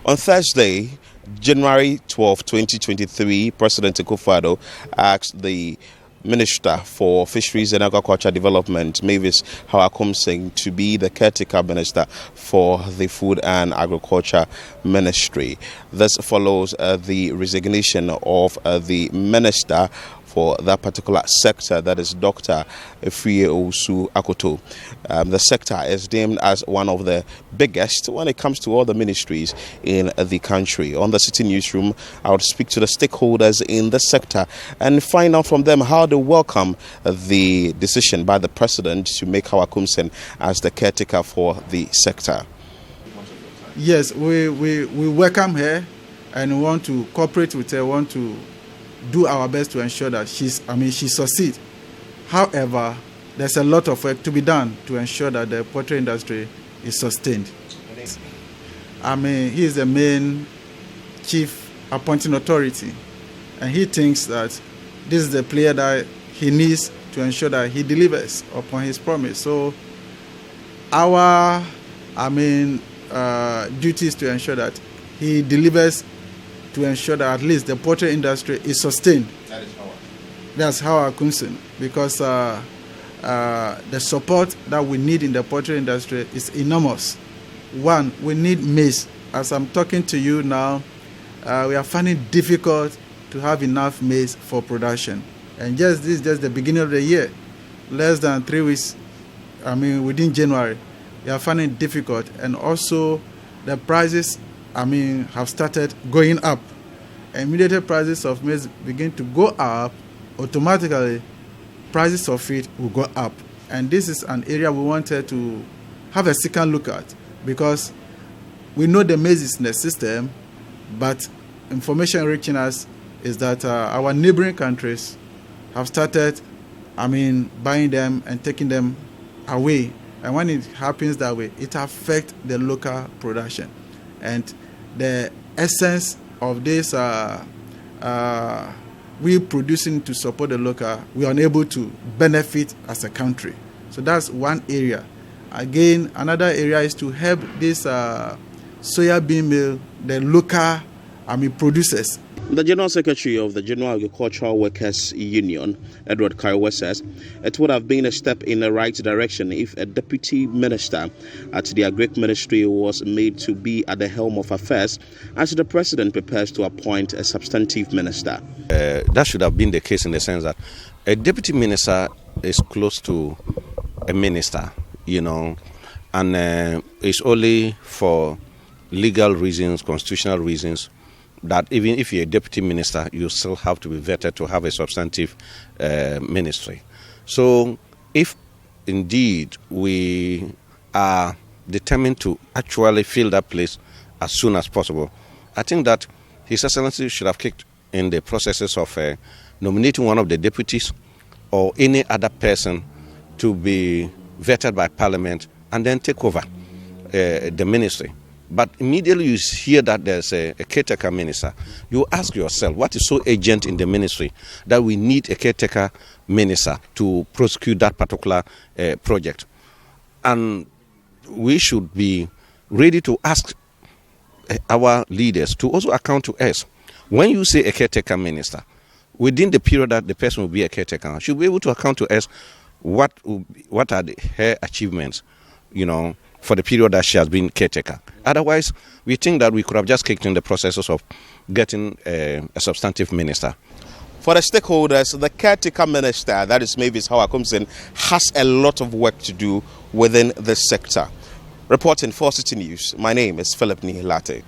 On Thursday, January 12, 2023, President Akufo-Addo asked the Minister for Fisheries and Agriculture Development, Mavis Hawa Koomson, to be the caretaker minister for the Food and Agriculture Ministry. This follows the resignation of the minister for that particular sector, that is Dr. Efie Akoto. The sector is deemed as one of the biggest when it comes to all the ministries in the country. On the Citi newsroom, I would speak to the stakeholders in the sector and find out from them how they welcome the decision by the president to make Hawa Koomson as the caretaker for the sector. Yes, we welcome her and we want to cooperate with her, want to do our best to ensure that she succeeds. However, there's a lot of work to be done to ensure that the poultry industry is sustained. He is the main chief appointing authority, and he thinks that this is the player that he needs to ensure that he delivers upon his promise. So our duty is to ensure that he delivers, to ensure that at least the poultry industry is sustained. That's Hawa Koomson, because the support that we need in the poultry industry is enormous. One, we need maize. As I'm talking to you now, we are finding it difficult to have enough maize for production. And this is just the beginning of the year. Less than 3 weeks, within January, we are finding it difficult. And also, the prices have started going up. Immediately prices of maize begin to go up, automatically prices of feed will go up. And this is an area we wanted to have a second look at, because we know the maize is in the system, but information reaching us is that our neighboring countries have started buying them and taking them away. And when it happens that way, it affects the local production. And the essence of this we producing to support the local, we are unable to benefit as a country. So that's one area. Again, another area is to help this soya bean meal, the local producers. The General Secretary of the General Agricultural Workers Union, Edward Kaiwa, says it would have been a step in the right direction if a deputy minister at the Agric Ministry was made to be at the helm of affairs as the president prepares to appoint a substantive minister. That should have been the case in the sense that a deputy minister is close to a minister, and it's only for legal reasons, constitutional reasons, that even if you're a deputy minister, you still have to be vetted to have a substantive ministry. So if indeed we are determined to actually fill that place as soon as possible, I think that His Excellency should have kicked in the processes of nominating one of the deputies or any other person to be vetted by Parliament and then take over the ministry. But immediately you hear that there's a caretaker minister, you ask yourself, what is so urgent in the ministry that we need a caretaker minister to prosecute that particular project? And we should be ready to ask our leaders to also account to us. When you say a caretaker minister, within the period that the person will be a caretaker, should be able to account to us what are her achievements, for the period that she has been caretaker. Otherwise, we think that we could have just kicked in the processes of getting a substantive minister. For the stakeholders, the caretaker minister, that is Mavis Hawa Koomson, has a lot of work to do within the sector. Reporting for Citi News, my name is Philip Nihilate.